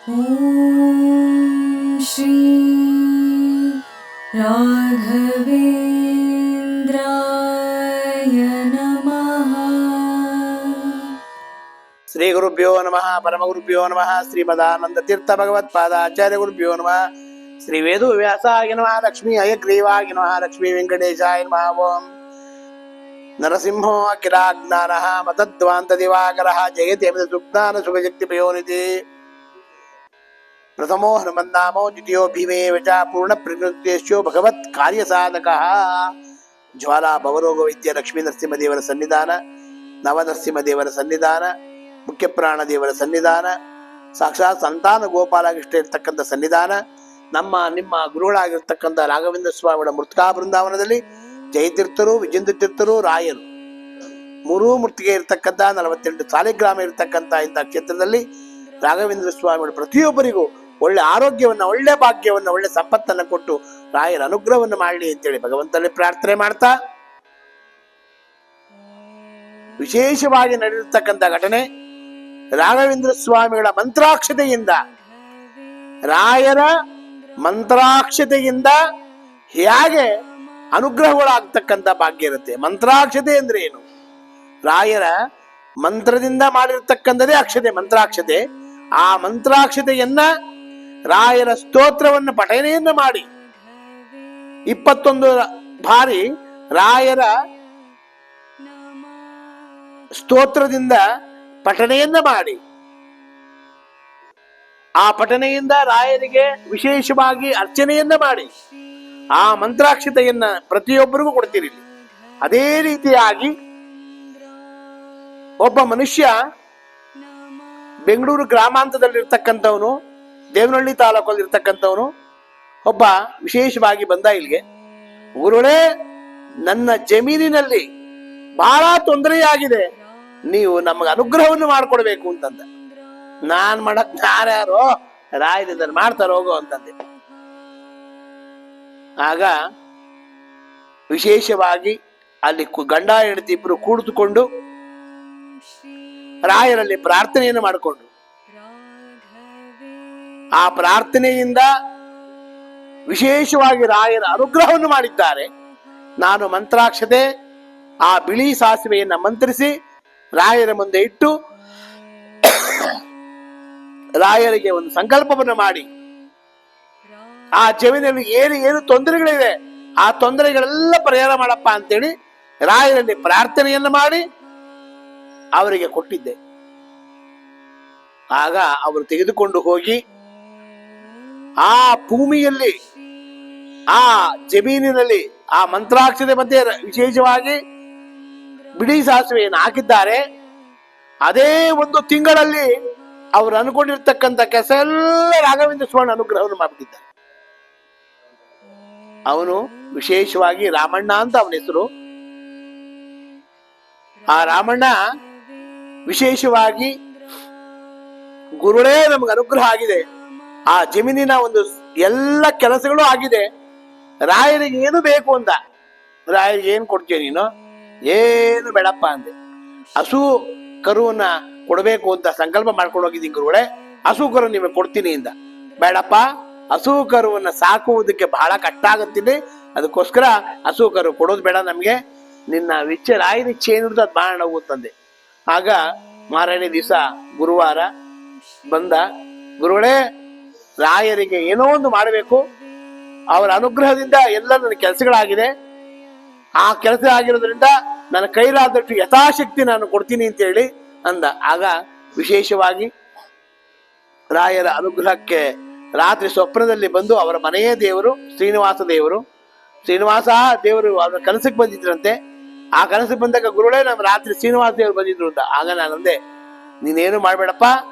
ಓಂ ಶ್ರೀ ರಾಘವೇಂದ್ರಾಯ ನಮಃ. ಶ್ರೀ ಗುರುಭ್ಯೋ ನಮಃ. ಪರಮಗುರುಭ್ಯೋ ನಮಃ. ಶ್ರೀಮದಾನಂದ ತೀರ್ಥ ಭಗವತ್ಪಾದ ಆಚಾರ್ಯ ಗುರುಭ್ಯೋ ನಮಃ. ಶ್ರೀ ವೇದು ವ್ಯಾಸಾಯ ನಮಃ. ಲಕ್ಷ್ಮೀ ಹಯಗ್ರೀವಾಯ ನಮಃ. ಲಕ್ಷ್ಮೀ ವೆಂಕಟೇಶಾಯ ನಮಃ. ಓಂ ನರಸಿಂಹೋ ಅಖಿಲಾಜ್ಞಾನಃ ಮತಧ್ವಾಂತ ದಿವಾಕರಃ ಜಯತಿ ಅಮಿತ ಸುಜ್ಞಾನ ಸುಖಶಕ್ತಿ ಪಯೋನಿಧಿ. ಪ್ರಥಮೋ ಹನುಮನ್ನಾಮೋ ದ್ವಿತೀಯೋ ಭೀಮೇವ ಚ ಪೂರ್ಣ ಪ್ರಕೃತ್ಯೇಶ್ಯೋ ಭಗವತ್ ಕಾರ್ಯ ಸಾಧಕಃ. ಜ್ವಾಲಾ ಭವರೋಗ ವೈದ್ಯ ಲಕ್ಷ್ಮೀ ನರಸಿಂಹದೇವರ ಸನ್ನಿಧಾನ, ನವನರಸಿಂಹದೇವರ ಸನ್ನಿಧಾನ, ಮುಖ್ಯ ಪ್ರಾಣ ದೇವರ ಸನ್ನಿಧಾನ, ಸಾಕ್ಷಾತ್ ಸಂತಾನ ಗೋಪಾಲಕೃಷ್ಣ ಇರ್ತಕ್ಕಂಥ ಸನ್ನಿಧಾನ, ನಮ್ಮ ನಿಮ್ಮ ಗುರುಗಳಾಗಿರ್ತಕ್ಕಂಥ ರಾಘವೇಂದ್ರ ಸ್ವಾಮಿಗಳ ಮೃತ್ಕಾ ಬೃಂದಾವನದಲ್ಲಿ ಜಯತೀರ್ಥರು, ವಿಜೇಂದ್ರ ತೀರ್ಥರು, ರಾಯರು ಮೂರೂ ಮೂರ್ತಿಗೆ ಇರ್ತಕ್ಕಂಥ 48 ಸಾಲಿಗ್ರಾಮ ಇರ್ತಕ್ಕಂಥ ಇಂಥ ಕ್ಷೇತ್ರದಲ್ಲಿ ರಾಘವೇಂದ್ರ ಸ್ವಾಮಿಗಳು ಪ್ರತಿಯೊಬ್ಬರಿಗೂ ಒಳ್ಳೆ ಆರೋಗ್ಯವನ್ನ, ಒಳ್ಳೆ ಭಾಗ್ಯವನ್ನ, ಒಳ್ಳೆ ಸಂಪತ್ತನ್ನು ಕೊಟ್ಟು ರಾಯರ ಅನುಗ್ರಹವನ್ನು ಮಾಡಲಿ ಅಂತೇಳಿ ಭಗವಂತನಲ್ಲಿ ಪ್ರಾರ್ಥನೆ ಮಾಡ್ತಾ, ವಿಶೇಷವಾಗಿ ನಡೆದಿರ್ತಕ್ಕಂಥ ಘಟನೆ ರಾಘವೇಂದ್ರ ಸ್ವಾಮಿಗಳ ಮಂತ್ರಾಕ್ಷತೆಯಿಂದ, ರಾಯರ ಮಂತ್ರಾಕ್ಷತೆಯಿಂದ ಹೇಗೆ ಅನುಗ್ರಹಗಳಾಗ್ತಕ್ಕಂಥ ಭಾಗ್ಯ ಇರುತ್ತೆ. ಮಂತ್ರಾಕ್ಷತೆ ಅಂದ್ರೆ ಏನು? ರಾಯರ ಮಂತ್ರದಿಂದ ಮಾಡಿರ್ತಕ್ಕಂಥದೇ ಅಕ್ಷತೆ, ಮಂತ್ರಾಕ್ಷತೆ. ಆ ಮಂತ್ರಾಕ್ಷತೆಯನ್ನ ರಾಯರ ಸ್ತೋತ್ರವನ್ನು ಪಠನೆಯನ್ನ ಮಾಡಿ 21 ಬಾರಿ ರಾಯರ ಸ್ತೋತ್ರದಿಂದ ಪಠನೆಯನ್ನ ಮಾಡಿ, ಆ ಪಠನೆಯಿಂದ ರಾಯರಿಗೆ ವಿಶೇಷವಾಗಿ ಅರ್ಚನೆಯನ್ನ ಮಾಡಿ ಆ ಮಂತ್ರಾಕ್ಷತೆಯನ್ನ ಪ್ರತಿಯೊಬ್ಬರಿಗೂ ಕೊಡ್ತೀರಿ. ಅದೇ ರೀತಿಯಾಗಿ ಒಬ್ಬ ಮನುಷ್ಯ ಬೆಂಗಳೂರು ಗ್ರಾಮಾಂತರದಲ್ಲಿರ್ತಕ್ಕಂಥವನು, ದೇವನಹಳ್ಳಿ ತಾಲೂಕಲ್ಲಿ ಇರ್ತಕ್ಕಂಥವನು ಒಬ್ಬ ವಿಶೇಷವಾಗಿ ಬಂದ ಇಲ್ಲಿಗೆ. ಗುರುಗಳೇ, ನನ್ನ ಜಮೀನಿನಲ್ಲಿ ಬಹಳ ತೊಂದರೆಯಾಗಿದೆ, ನೀವು ನಮಗೆ ಅನುಗ್ರಹವನ್ನು ಮಾಡಿಕೊಡ್ಬೇಕು ಅಂತಂದ. ನಾನ್ ಮಾಡಕ್ ಯಾರ್ಯಾರೋ ರಾಯರಿದ್ದನ್ನು ಮಾಡ್ತಾರ ಹೋಗೋ ಅಂತಂದೆ. ಆಗ ವಿಶೇಷವಾಗಿ ಅಲ್ಲಿ ಗಂಡ ಹೆಂಡತಿ ಇಬ್ರು ಕೂಡಿದುಕೊಂಡು ರಾಯರಲ್ಲಿ ಪ್ರಾರ್ಥನೆಯನ್ನು ಮಾಡಿಕೊಂಡು, ಆ ಪ್ರಾರ್ಥನೆಯಿಂದ ವಿಶೇಷವಾಗಿ ರಾಯರ ಅನುಗ್ರಹವನ್ನು ಮಾಡಿದ್ದಾರೆ. ನಾನು ಮಂತ್ರಾಕ್ಷತೆ, ಆ ಬಿಳಿ ಸಾಸಿವೆಯನ್ನ ಮಂತ್ರಿಸಿ ರಾಯರ ಮುಂದೆ ಇಟ್ಟು ರಾಯರಿಗೆ ಒಂದು ಸಂಕಲ್ಪವನ್ನು ಮಾಡಿ, ಆ ಜಮೀನಲ್ಲಿ ಏನು ತೊಂದರೆಗಳಿವೆ ಆ ತೊಂದರೆಗಳೆಲ್ಲ ಪರಿಹಾರ ಮಾಡಪ್ಪ ಅಂತೇಳಿ ರಾಯರಲ್ಲಿ ಪ್ರಾರ್ಥನೆಯನ್ನು ಮಾಡಿ ಅವರಿಗೆ ಕೊಟ್ಟಿದ್ದೆ. ಆಗ ಅವರು ತೆಗೆದುಕೊಂಡು ಹೋಗಿ ಆ ಭೂಮಿಯಲ್ಲಿ, ಆ ಜಮೀನಿನಲ್ಲಿ ಆ ಮಂತ್ರಾಕ್ಷತೆ ಮಧ್ಯೆ ವಿಶೇಷವಾಗಿ ಬಿಳಿ ಸಾಸಿವೆಯನ್ನು ಹಾಕಿದ್ದಾರೆ. ಅದೇ 1 ತಿಂಗಳಲ್ಲಿ ಅವರು ಅನ್ಕೊಂಡಿರ್ತಕ್ಕಂಥ ಕೆಲಸ ಎಲ್ಲ ರಾಘವೇಂದ್ರ ಸ್ವಾಮಿ ಅನುಗ್ರಹವನ್ನು ಮಾಡಿಬಿಟ್ಟಿದ್ದಾರೆ. ಅವನು ವಿಶೇಷವಾಗಿ ರಾಮಣ್ಣ ಅಂತ ಅವನ ಹೆಸರು. ಆ ರಾಮಣ್ಣ ವಿಶೇಷವಾಗಿ, ಗುರುಳೇ ನಮಗೆ ಅನುಗ್ರಹ ಆಗಿದೆ, ಆ ಜಮೀನಿನ ಒಂದು ಎಲ್ಲ ಕೆಲಸಗಳು ಆಗಿದೆ, ರಾಯರಿಗೆ ಏನು ಬೇಕು ಅಂತ. ರಾಯರಿಗೆ ಏನು ಕೊಡ್ತೀಯ ನೀನು? ಏನು ಬೇಡಪ್ಪ ಅಂದೆ. ಹಸು ಕರುವನ್ನ ಕೊಡಬೇಕು ಅಂತ ಸಂಕಲ್ಪ ಮಾಡ್ಕೊಂಡು ಹೋಗಿದ್ದೀನಿ ಗುರುಗಳೇ, ಹಸು ಕರು ನಿಮಗೆ ಕೊಡ್ತೀನಿ ಇಂದ. ಬೇಡಪ್ಪ, ಹಸು ಕರುವನ್ನ ಸಾಕುವುದಕ್ಕೆ ಬಹಳ ಕಷ್ಟ ಆಗುತ್ತಿದೆ, ಅದಕ್ಕೋಸ್ಕರ ಹಸು ಕರು ಕೊಡೋದು ಬೇಡ ನಮ್ಗೆ, ನಿನ್ನ ರಾಯರ ಇಚ್ಛೆ ಏನಿರುತ್ತೆ ಅದು ಮಾಡೋಣ ಅಂತಂದೆ. ಆಗ ಮಾರನೇ ದಿವಸ ಗುರುವಾರ ಬಂದ. ಗುರುಗಳೇ, ರಾಯರಿಗೆ ಏನೋ ಒಂದು ಮಾಡಬೇಕು, ಅವರ ಅನುಗ್ರಹದಿಂದ ಎಲ್ಲ ನನ್ನ ಕೆಲಸಗಳಾಗಿದೆ, ಆ ಕೆಲಸ ಆಗಿರೋದ್ರಿಂದ ನನ್ನ ಕೈಲಾದಷ್ಟು ಯಥಾಶಕ್ತಿ ನಾನು ಕೊಡ್ತೀನಿ ಅಂತ ಹೇಳಿ ಅಂದ. ಆಗ ವಿಶೇಷವಾಗಿ ರಾಯರ ಅನುಗ್ರಹಕ್ಕೆ ರಾತ್ರಿ ಸ್ವಪ್ನದಲ್ಲಿ ಬಂದು, ಅವರ ಮನೆಯೇ ದೇವರು ಶ್ರೀನಿವಾಸ ದೇವರು ಅವರ ಕನಸಿಗೆ ಬಂದಿದ್ರಂತೆ. ಆ ಕನಸಿಗೆ ಬಂದಾಗ ಗುರುಗಳೇ, ನಮ್ಮ ರಾತ್ರಿ ಶ್ರೀನಿವಾಸ ದೇವರು ಬಂದಿದ್ರು ಅಂತ. ಆಗ ನಾನಂದೆ, ನೀನೇನು ಮಾಡ್ಬೇಡಪ್ಪ,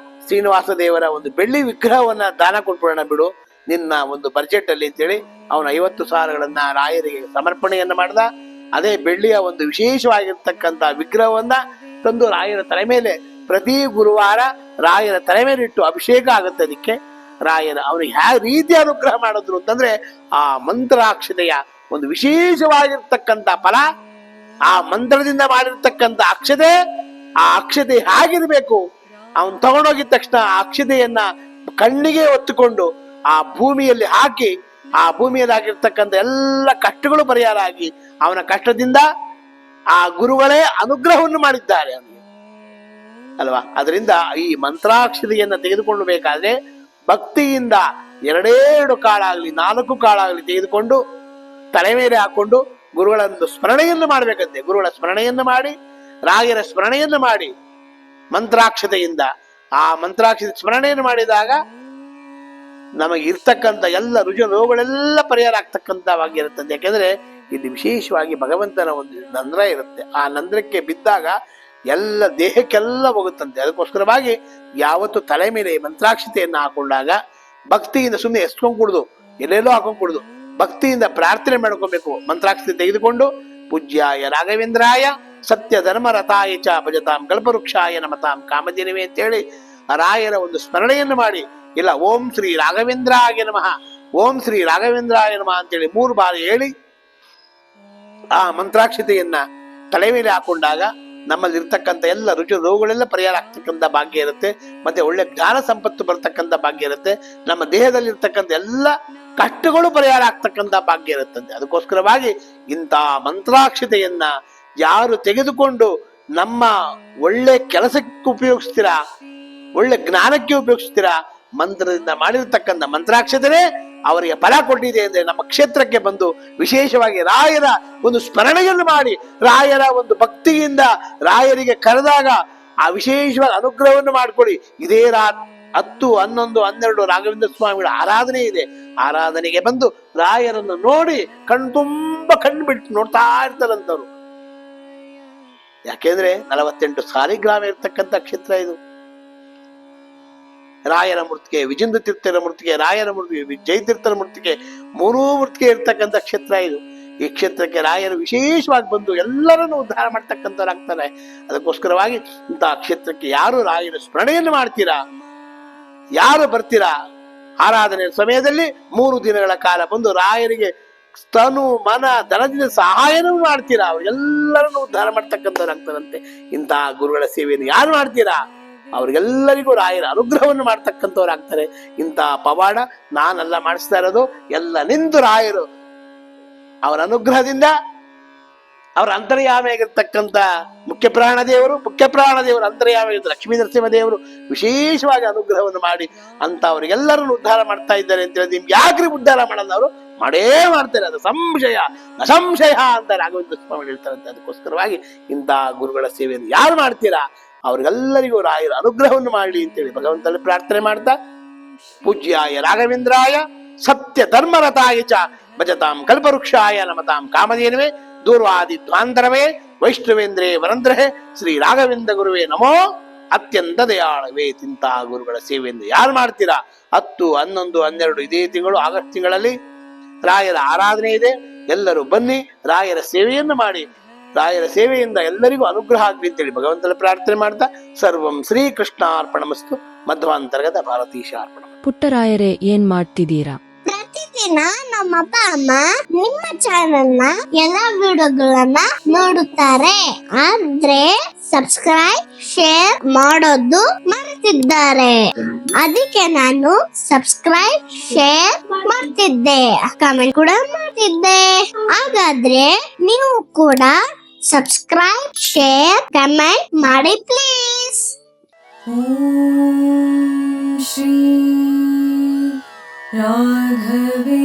ಶ್ರೀನಿವಾಸ ದೇವರ ಒಂದು ಬೆಳ್ಳಿ ವಿಗ್ರಹವನ್ನ ದಾನ ಕೊಟ್ಬಿಡೋಣ ಬಿಡು ನಿನ್ನ ಒಂದು ಬಜೆಟ್ ಅಲ್ಲಿ ಅಂತೇಳಿ ಅವನು 50,000 ರಾಯರಿಗೆ ಸಮರ್ಪಣೆಯನ್ನ ಮಾಡ್ದ. ಅದೇ ಬೆಳ್ಳಿಯ ಒಂದು ವಿಶೇಷವಾಗಿರ್ತಕ್ಕಂಥ ವಿಗ್ರಹವನ್ನ ತಂದು ರಾಯರ ತಲೆ ಮೇಲೆ ಪ್ರತಿ ಗುರುವಾರ ರಾಯರ ತಲೆ ಮೇಲೆ ಇಟ್ಟು ಅಭಿಷೇಕ ಆಗುತ್ತೆ. ಅದಕ್ಕೆ ರಾಯರ ಅವನಿಗೆ ಯಾವ ರೀತಿ ಅನುಗ್ರಹ ಮಾಡಿದ್ರು ಅಂತಂದ್ರೆ, ಆ ಮಂತ್ರಾಕ್ಷತೆಯ ಒಂದು ವಿಶೇಷವಾಗಿರ್ತಕ್ಕಂಥ ಫಲ, ಆ ಮಂತ್ರದಿಂದ ಮಾಡಿರ್ತಕ್ಕಂಥ ಅಕ್ಷತೆ, ಆ ಅಕ್ಷತೆ ಹೇಗಿರ್ಬೇಕು, ಅವನು ತಗೊಂಡೋಗಿದ ತಕ್ಷಣ ಆ ಅಕ್ಷತೆಯನ್ನ ಕಣ್ಣಿಗೆ ಹೊತ್ತುಕೊಂಡು ಆ ಭೂಮಿಯಲ್ಲಿ ಹಾಕಿ, ಆ ಭೂಮಿಯಲ್ಲಿ ಆಗಿರ್ತಕ್ಕಂಥ ಎಲ್ಲ ಕಷ್ಟಗಳು ಪರಿಹಾರ ಆಗಿ ಅವನ ಕಷ್ಟದಿಂದ ಆ ಗುರುಗಳೇ ಅನುಗ್ರಹವನ್ನು ಮಾಡಿದ್ದಾರೆ ಅವನಿಗೆ ಅಲ್ವಾ. ಅದರಿಂದ ಈ ಮಂತ್ರಾಕ್ಷತೆಯನ್ನ ತೆಗೆದುಕೊಂಡು ಬೇಕಾದ್ರೆ ಭಕ್ತಿಯಿಂದ 2 ಕಾಳಾಗ್ಲಿ 4 ಕಾಳಾಗ್ಲಿ ತೆಗೆದುಕೊಂಡು ತಲೆ ಮೇಲೆ ಹಾಕೊಂಡು ಗುರುಗಳನ್ನು ಸ್ಮರಣೆಯನ್ನು ಮಾಡಬೇಕಂತೆ. ಗುರುಗಳ ಸ್ಮರಣೆಯನ್ನು ಮಾಡಿ, ರಾಯರ ಸ್ಮರಣೆಯನ್ನು ಮಾಡಿ, ಮಂತ್ರಾಕ್ಷತೆಯಿಂದ ಆ ಮಂತ್ರಾಕ್ಷತೆ ಸ್ಮರಣೆಯನ್ನು ಮಾಡಿದಾಗ ನಮಗೆ ಇರ್ತಕ್ಕಂಥ ಎಲ್ಲ ರುಜು ರೋಗಗಳೆಲ್ಲ ಪರಿಹಾರ ಆಗ್ತಕ್ಕಂಥವಾಗಿರುತ್ತದೆ. ಯಾಕೆಂದ್ರೆ ಇಲ್ಲಿ ವಿಶೇಷವಾಗಿ ಭಗವಂತನ ಒಂದು ನಂದ್ರ ಇರುತ್ತೆ. ಆ ನಂದ್ರಕ್ಕೆ ಬಿದ್ದಾಗ ಎಲ್ಲ ದೇಹಕ್ಕೆಲ್ಲ ಹೋಗುತ್ತಂತೆ. ಅದಕ್ಕೋಸ್ಕರವಾಗಿ ಯಾವತ್ತು ತಲೆ ಮೇಲೆ ಮಂತ್ರಾಕ್ಷತೆಯನ್ನು ಹಾಕೊಂಡಾಗ ಭಕ್ತಿಯಿಂದ ಸುಮ್ಮನೆ ಎಸ್ಕೊಂಡ್ಬಿಡುದು, ಎಲ್ಲೆಲ್ಲೋ ಹಾಕೊಂಡ್ಬಿಡುದು, ಭಕ್ತಿಯಿಂದ ಪ್ರಾರ್ಥನೆ ಮಾಡ್ಕೋಬೇಕು. ಮಂತ್ರಾಕ್ಷತೆ ತೆಗೆದುಕೊಂಡು ಪೂಜ್ಯಾಯ ರಾಘವೇಂದ್ರಾಯ ಸತ್ಯ ಧರ್ಮ ರಥಾಯ ಚ ಭಜತಾಂ ಕಲ್ಪವೃಕ್ಷಾಯ ನಮತಾಂ ಕಾಮಧೇನವೇ ಅಂತೇಳಿ ರಾಯರ ಒಂದು ಸ್ಮರಣೆಯನ್ನು ಮಾಡಿ, ಇಲ್ಲ ಓಂ ಶ್ರೀ ರಾಘವೇಂದ್ರಾಯ ನಮಃ, ಓಂ ಶ್ರೀ ರಾಘವೇಂದ್ರಾಯ ನಮಃ ಅಂತೇಳಿ 3 ಬಾರಿ ಹೇಳಿ ಆ ಮಂತ್ರಾಕ್ಷತೆಯನ್ನ ತಲೆ ಮೇಲೆ ಹಾಕೊಂಡಾಗ ನಮ್ಮಲ್ಲಿ ಇರ್ತಕ್ಕಂಥ ಎಲ್ಲ ರುಚಿ ರೋಗಗಳೆಲ್ಲ ಪರಿಹಾರ ಆಗ್ತಕ್ಕಂಥ ಭಾಗ್ಯ ಇರುತ್ತೆ. ಮತ್ತೆ ಒಳ್ಳೆ ಜ್ಞಾನ ಸಂಪತ್ತು ಬರ್ತಕ್ಕಂಥ ಭಾಗ್ಯ ಇರುತ್ತೆ. ನಮ್ಮ ದೇಹದಲ್ಲಿ ಇರ್ತಕ್ಕಂಥ ಎಲ್ಲ ಕಷ್ಟಗಳು ಪರಿಹಾರ ಆಗ್ತಕ್ಕಂಥ ಭಾಗ್ಯ ಇರುತ್ತಂತೆ. ಅದಕ್ಕೋಸ್ಕರವಾಗಿ ಇಂಥ ಮಂತ್ರಾಕ್ಷತೆಯನ್ನ ಯಾರು ತೆಗೆದುಕೊಂಡು ನಮ್ಮ ಒಳ್ಳೆ ಕೆಲಸಕ್ಕೆ ಉಪಯೋಗಿಸ್ತೀರಾ, ಒಳ್ಳೆ ಜ್ಞಾನಕ್ಕೆ ಉಪಯೋಗಿಸ್ತೀರಾ, ಮಂತ್ರದಿಂದ ಮಾಡಿರ್ತಕ್ಕಂಥ ಮಂತ್ರಾಕ್ಷತೆನೇ ಅವರಿಗೆ ಫಲ ಕೊಟ್ಟಿದೆ ಅಂದ್ರೆ ನಮ್ಮ ಕ್ಷೇತ್ರಕ್ಕೆ ಬಂದು ವಿಶೇಷವಾಗಿ ರಾಯರ ಒಂದು ಸ್ಮರಣೆಯನ್ನು ಮಾಡಿ, ರಾಯರ ಒಂದು ಭಕ್ತಿಯಿಂದ ರಾಯರಿಗೆ ಕರೆದಾಗ ಆ ವಿಶೇಷವಾದ ಅನುಗ್ರಹವನ್ನು ಮಾಡಿಕೊಡಿ. ಇದೇ 10, 11, 12 ರಾಘವೇಂದ್ರ ಸ್ವಾಮಿಗಳ ಆರಾಧನೆ ಇದೆ. ಆರಾಧನೆಗೆ ಬಂದು ರಾಯರನ್ನು ನೋಡಿ ಕಣ್ತುಂಬ ಕಣ್ಣು ಬಿಟ್ಟು ನೋಡ್ತಾ ಇರ್ತಾರಂತವ್ರು. ಯಾಕೆಂದ್ರೆ 48 ಸಾಲಿಗ್ರಾಮ ಇರ್ತಕ್ಕಂಥ ಕ್ಷೇತ್ರ ಇದು. ರಾಯರ ಮೂರ್ತಿಗೆ, ವಿಜೇಂದ್ರ ತೀರ್ಥರ ಮೂರ್ತಿಗೆ, ರಾಯರ ಮೂರ್ತಿಗೆ, ಜಯತೀರ್ಥರ ಮೂರ್ತಿಗೆ, 3 ಮೂರ್ತಿಗೆ ಇರ್ತಕ್ಕಂಥ ಕ್ಷೇತ್ರ ಇದು. ಈ ಕ್ಷೇತ್ರಕ್ಕೆ ರಾಯರು ವಿಶೇಷವಾಗಿ ಬಂದು ಎಲ್ಲರನ್ನು ಉದ್ಧಾರ ಮಾಡ್ತಕ್ಕಂಥವ್ರಾಗ್ತಾರೆ. ಅದಕ್ಕೋಸ್ಕರವಾಗಿ ಇಂತಹ ಕ್ಷೇತ್ರಕ್ಕೆ ಯಾರು ರಾಯರ ಸ್ಮರಣೆಯನ್ನು ಮಾಡ್ತೀರಾ, ಯಾರು ಬರ್ತೀರಾ, ಆರಾಧನೆ ಸಮಯದಲ್ಲಿ 3 ದಿನಗಳ ಕಾಲ ಬಂದು ರಾಯರಿಗೆ ತನು ಮನ ಧನದಿಂದ ಸಹಾಯನೂ ಮಾಡ್ತೀರಾ, ಅವ್ರಿಗೆಲ್ಲರನ್ನು ಉದ್ಧಾರ ಮಾಡ್ತಕ್ಕಂಥವ್ರಾಗ್ತಾರಂತೆ. ಇಂತಹ ಗುರುಗಳ ಸೇವೆಯನ್ನು ಯಾರು ಮಾಡ್ತೀರಾ ಅವ್ರಿಗೆಲ್ಲರಿಗೂ ರಾಯರ ಅನುಗ್ರಹವನ್ನು ಮಾಡ್ತಕ್ಕಂಥವ್ರಾಗ್ತಾರೆ. ಇಂತಹ ಪವಾಡ ನಾನೆಲ್ಲ ಮಾಡಿಸ್ತಾ ಇರೋದು ಎಲ್ಲ ನಿಂದು ರಾಯರು ಅವರ ಅನುಗ್ರಹದಿಂದ ಅವರ ಅಂತರ್ಯಾಮಿಯಾಗಿರ್ತಕ್ಕಂಥ ಮುಖ್ಯ ಪ್ರಾಣ ದೇವರು ಅಂತರ್ಯಾಮಿಯಾಗಿರ್ತ ಲಕ್ಷ್ಮೀ ನರಸಿಂಹ ದೇವರು ವಿಶೇಷವಾಗಿ ಅನುಗ್ರಹವನ್ನು ಮಾಡಿ ಅಂತ ಅವ್ರಿಗೆಲ್ಲರನ್ನು ಉದ್ಧಾರ ಮಾಡ್ತಾ ಇದ್ದಾರೆ ಅಂತ ಹೇಳಿ ನಿಮ್ಗೆ ಯಾಕ್ರಿ ಉದ್ಧಾರ ಮಾಡಲ್ಲ, ಅವರು ಮಾಡೇ ಮಾಡ್ತಾರೆ. ಅದು ಸಂಶಯ ಅಸಂಶಯ ಅಂತ ರಾಘವೇಂದ್ರ ಸ್ವಾಮಿ ಹೇಳ್ತಾರಂತೆ. ಅದಕ್ಕೋಸ್ಕರವಾಗಿ ಇಂತಹ ಗುರುಗಳ ಸೇವೆಯನ್ನು ಯಾರು ಮಾಡ್ತೀರಾ ಅವ್ರಿಗೆಲ್ಲರಿಗೂ ರಾಯರ ಅನುಗ್ರಹವನ್ನು ಮಾಡಲಿ ಅಂತೇಳಿ ಭಗವಂತನಲ್ಲಿ ಪ್ರಾರ್ಥನೆ ಮಾಡ್ತಾ, ಪೂಜ್ಯಾಯ ರಾಘವೇಂದ್ರಾಯ ಸತ್ಯ ಧರ್ಮರಥಾಯ ಚ ಭಜತಾಂ ಕಲ್ಪವೃಕ್ಷಾಯ ನಮತಾಂ ಕಾಮಧೇನವೇ ದೂರ್ವಾದಿ ಧ್ವಾಂತರವೇ ವೈಷ್ಣವೇಂದ್ರೇ ವರಂದ್ರಹೇ ಶ್ರೀ ರಾಘವೇಂದ್ರ ಗುರುವೇ ನಮೋ ಅತ್ಯಂತ ದಯಾಳವೇ. ಇಂಥ ಗುರುಗಳ ಸೇವೆಯನ್ನು ಯಾರು ಮಾಡ್ತೀರಾ 10, 11, 12 ಇದೇ ತಿಂಗಳು ಆಗಸ್ಟ್ ತಿಂಗಳಲ್ಲಿ ರಾಯರ ಆರಾಧನೆ ಇದೆ. ಎಲ್ಲರೂ ಬನ್ನಿ, ರಾಯರ ಸೇವೆಯನ್ನು ಮಾಡಿ, ರಾಯರ ಸೇವೆಯಿಂದ ಎಲ್ಲರಿಗೂ ಅನುಗ್ರಹ ಆಗ್ಲಿ ಅಂತೇಳಿ ಭಗವಂತನ ಪ್ರಾರ್ಥನೆ ಮಾಡ್ತಾ ಸರ್ವಂ ಶ್ರೀಕೃಷ್ಣಾರ್ಪಣಮಸ್ತು. ಮಧ್ವಾಂತರ್ಗತ ಭಾರತೀಶಾರ್ಪಣ. ಪುಟ್ಟರಾಯರೇ, ಏನ್ ಮಾಡ್ತಿದ್ದೀರಾ? ಪ್ರತಿದಿನ ನಮ್ಮ ಅಪ್ಪ ಅಮ್ಮ ನಿಮ್ಮ ಚಾನೆಲ್ ನ ಎಲ್ಲಾ ವಿಡಿಯೋಗಳನ್ನ ನೋಡುತ್ತಾರೆ, ಆದ್ರೆ ಸಬ್ಸ್ಕ್ರೈಬ್ ಶೇರ್ ಮಾಡೋದು ಮರೆತಿದ್ದಾರೆ. ಅದಕ್ಕೆ ನಾನು ಸಬ್ಸ್ಕ್ರೈಬ್ ಶೇರ್ ಮಾಡ್ತಿದ್ದೆ, ಕಮೆಂಟ್ ಕೂಡ ಮಾಡ್ತಿದ್ದೆ. ಹಾಗಾದ್ರೆ ನೀವು ಕೂಡ ಸಬ್ಸ್ಕ್ರೈಬ್ ಶೇರ್ ಕಮೆಂಟ್ ಮಾಡಿ ಪ್ಲೀಸ್. ಓಂ ಶ್ರೀ ರಾಘವೇಂದ್ರಾಯ